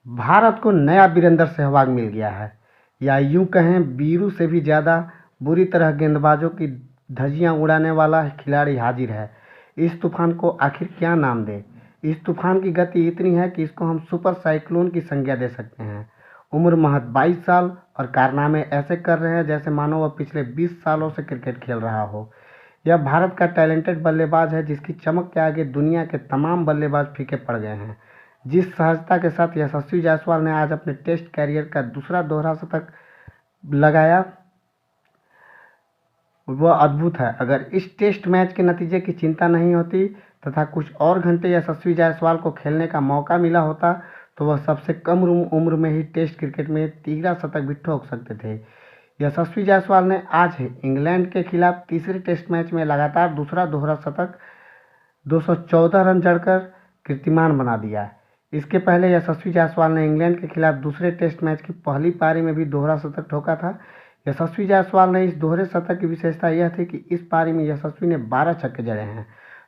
भारत को नया वीरेंद्र सहवाग मिल गया है, या यूं कहें वीरू से भी ज़्यादा बुरी तरह गेंदबाजों की धज्जियां उड़ाने वाला खिलाड़ी हाजिर है। इस तूफान को आखिर क्या नाम दें? इस तूफान की गति इतनी है कि इसको हम सुपर साइक्लोन की संज्ञा दे सकते हैं। उम्र महज 22 साल और कारनामे ऐसे कर रहे हैं जैसे मानो वह पिछले 20 सालों से क्रिकेट खेल रहा हो। यह भारत का टैलेंटेड बल्लेबाज है जिसकी चमक के आगे दुनिया के तमाम बल्लेबाज फीके पड़ गए हैं। जिस सहजता के साथ यशस्वी जायसवाल ने आज अपने टेस्ट कैरियर का दूसरा दोहरा शतक लगाया, वह अद्भुत है। अगर इस टेस्ट मैच के नतीजे की चिंता नहीं होती तथा कुछ और घंटे यशस्वी जायसवाल को खेलने का मौका मिला होता तो वह सबसे कम उम्र में ही टेस्ट क्रिकेट में तीसरा शतक भी ठोक सकते थे। यशस्वी जायसवाल ने आज इंग्लैंड के खिलाफ तीसरे टेस्ट मैच में लगातार दूसरा दोहरा शतक 214 रन जड़कर कीर्तिमान बना दिया। इसके पहले यशस्वी जायसवाल ने इंग्लैंड के खिलाफ दूसरे टेस्ट मैच की पहली पारी में भी दोहरा शतक ठोका था। यशस्वी जायसवाल ने इस दोहरे शतक की विशेषता यह थी कि इस पारी में यशस्वी ने 12 छक्के जड़े हैं,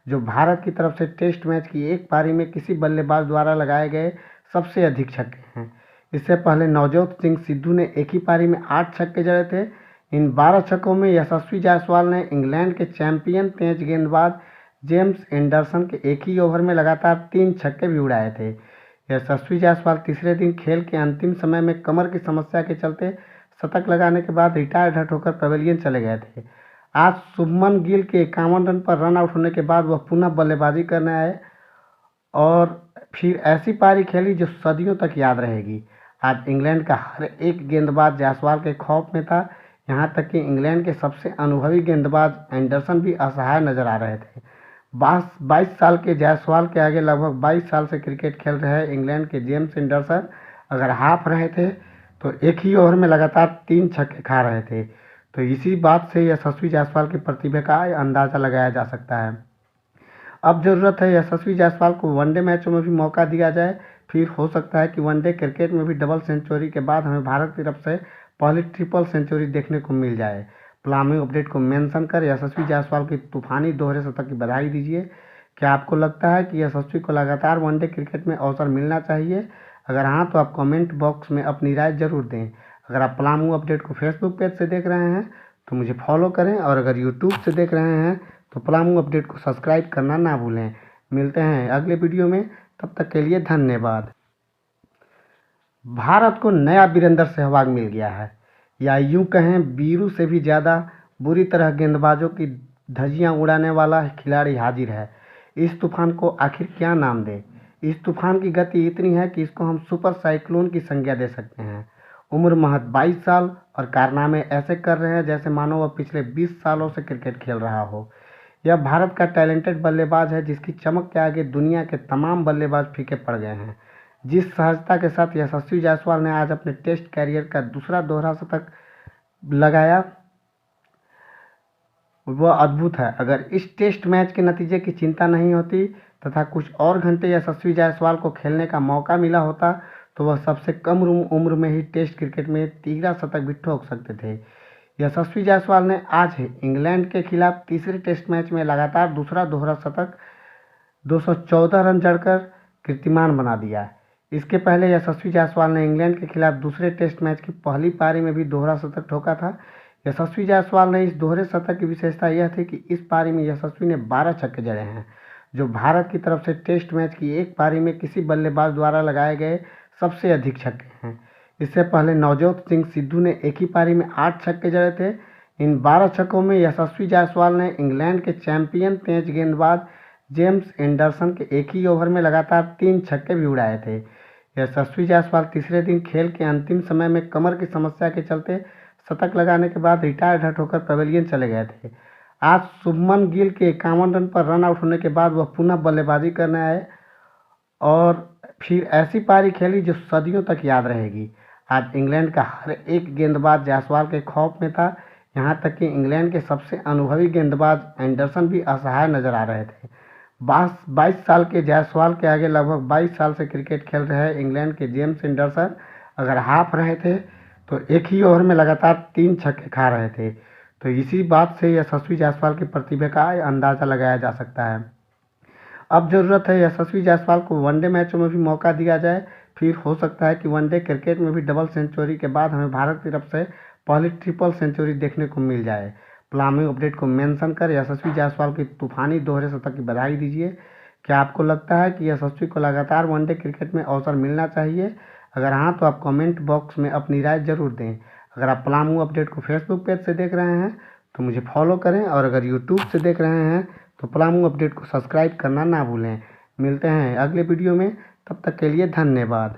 जो भारत की तरफ से टेस्ट मैच की एक पारी में किसी बल्लेबाज द्वारा लगाए गए सबसे अधिक छक्के हैं। इससे पहले नवजोत सिंह सिद्धू ने एक ही पारी में 8 छक्के जड़े थे। इन 12 छक्कों में यशस्वी जायसवाल ने इंग्लैंड के चैंपियन तेज गेंदबाज जेम्स एंडरसन के एक ही ओवर में लगातार 3 छक्के भी उड़ाए थे। यशस्वी जायसवाल तीसरे दिन खेल के अंतिम समय में कमर की समस्या के चलते शतक लगाने के बाद रिटायर्ड होकर पवेलियन चले गए थे। आज शुभमन गिल के 51 रन पर रन आउट होने के बाद वह पुनः बल्लेबाजी करने आए और फिर ऐसी पारी खेली जो सदियों तक याद रहेगी। आज इंग्लैंड का हर एक गेंदबाज जायसवाल के खौफ में था, यहाँ तक कि इंग्लैंड के सबसे अनुभवी गेंदबाज एंडरसन भी असहाय नजर आ रहे थे। 22 साल के जायसवाल के आगे लगभग 22 साल से क्रिकेट खेल रहे इंग्लैंड के जेम्स एंडरसन अगर हाफ रहे थे तो एक ही ओवर में लगातार 3 छक्के खा रहे थे। तो इसी बात से यशस्वी जायसवाल की प्रतिभा का अंदाज़ा लगाया जा सकता है। अब ज़रूरत है यशस्वी जायसवाल को वनडे मैचों में भी मौका दिया जाए। फिर हो सकता है कि वनडे क्रिकेट में भी डबल सेंचुरी के बाद हमें भारत की तरफ से पहली ट्रिपल सेंचुरी देखने को मिल जाए। प्लामी अपडेट को मेंशन कर यशस्वी जायसवाल की तूफानी दोहरे शतक की बधाई दीजिए। क्या आपको लगता है कि यशस्वी को लगातार वनडे क्रिकेट में अवसर मिलना चाहिए? अगर हाँ तो आप कमेंट बॉक्स में अपनी राय जरूर दें। अगर आप पलामू अपडेट को फेसबुक पेज से देख रहे हैं तो मुझे फॉलो करें, और अगर यूट्यूब से देख रहे हैं तो पलामू अपडेट को सब्सक्राइब करना ना भूलें। मिलते हैं अगले वीडियो में, तब तक के लिए धन्यवाद। भारत को नया वीरेंद्र सहवाग मिल गया है, या यूं कहें वीरू से भी ज़्यादा बुरी तरह गेंदबाजों की धज्जियां उड़ाने वाला खिलाड़ी हाजिर है। इस तूफान को आखिर क्या नाम दें? इस तूफान की गति इतनी है कि इसको हम सुपर साइक्लोन की संज्ञा दे सकते हैं। उम्र महज 22 साल और कारनामे ऐसे कर रहे हैं जैसे मानो वह पिछले 20 सालों से क्रिकेट खेल रहा हो। यह भारत का टैलेंटेड बल्लेबाज है जिसकी चमक के आगे दुनिया के तमाम बल्लेबाज फीके पड़ गए हैं। जिस सहजता के साथ यशस्वी जायसवाल ने आज अपने टेस्ट कैरियर का दूसरा दोहरा शतक लगाया, वह अद्भुत है। अगर इस टेस्ट मैच के नतीजे की चिंता नहीं होती तथा कुछ और घंटे यशस्वी जायसवाल को खेलने का मौका मिला होता तो वह सबसे कम उम्र में ही टेस्ट क्रिकेट में तीसरा शतक भी ठोक सकते थे। यशस्वी जायसवाल ने आज इंग्लैंड के खिलाफ तीसरे टेस्ट मैच में लगातार दूसरा दोहरा शतक 214 रन जड़कर कीर्तिमान बना दिया। इसके पहले यशस्वी जायसवाल ने इंग्लैंड के खिलाफ दूसरे टेस्ट मैच की पहली पारी में भी दोहरा शतक ठोका था। यशस्वी जायसवाल ने इस दोहरे शतक की विशेषता यह थी कि इस पारी में यशस्वी ने 12 छक्के जड़े हैं, जो भारत की तरफ से टेस्ट मैच की एक पारी में किसी बल्लेबाज द्वारा लगाए गए सबसे अधिक छक्के हैं। इससे पहले नवजोत सिंह सिद्धू ने एक ही पारी में 8 छक्के जड़े थे। इन 12 छक्कों में यशस्वी जायसवाल ने इंग्लैंड के चैंपियन तेज गेंदबाज जेम्स एंडरसन के एक ही ओवर में लगातार 3 छक्के भी उड़ाए थे। यशस्वी जायसवाल तीसरे दिन खेल के अंतिम समय में कमर की समस्या के चलते शतक लगाने के बाद रिटायर्ड होकर पवेलियन चले गए थे। आज शुभमन गिल के 51 रन पर रन आउट होने के बाद वह पुनः बल्लेबाजी करने आए और फिर ऐसी पारी खेली जो सदियों तक याद रहेगी। आज इंग्लैंड का हर एक गेंदबाज जायसवाल के खौफ में था, यहाँ तक कि इंग्लैंड के सबसे अनुभवी गेंदबाज एंडरसन भी असहाय नजर आ रहे थे। 22 साल के जायसवाल के आगे लगभग 22 साल से क्रिकेट खेल रहे इंग्लैंड के जेम्स एंडरसन अगर हाफ रहे थे तो एक ही ओवर में लगातार 3 छक्के खा रहे थे। तो इसी बात से यशस्वी जायसवाल की प्रतिभा का अंदाज़ा लगाया जा सकता है। अब ज़रूरत है यशस्वी जायसवाल को वनडे मैचों में भी मौका दिया जाए। फिर हो सकता है कि वनडे क्रिकेट में भी डबल सेंचुरी के बाद हमें भारत की तरफ से पहली ट्रिपल सेंचुरी देखने को मिल जाए। पलामू अपडेट को मेंशन कर यशस्वी जायसवाल की तूफानी दोहरे शतक की बधाई दीजिए। क्या आपको लगता है कि यशस्वी को लगातार वनडे क्रिकेट में अवसर मिलना चाहिए? अगर हाँ तो आप कमेंट बॉक्स में अपनी राय जरूर दें। अगर आप पलामू अपडेट को फेसबुक पेज से देख रहे हैं तो मुझे फॉलो करें, और अगर यूट्यूब से देख रहे हैं तो पलामू अपडेट को सब्सक्राइब करना ना भूलें। मिलते हैं अगले वीडियो में, तब तक के लिए धन्यवाद।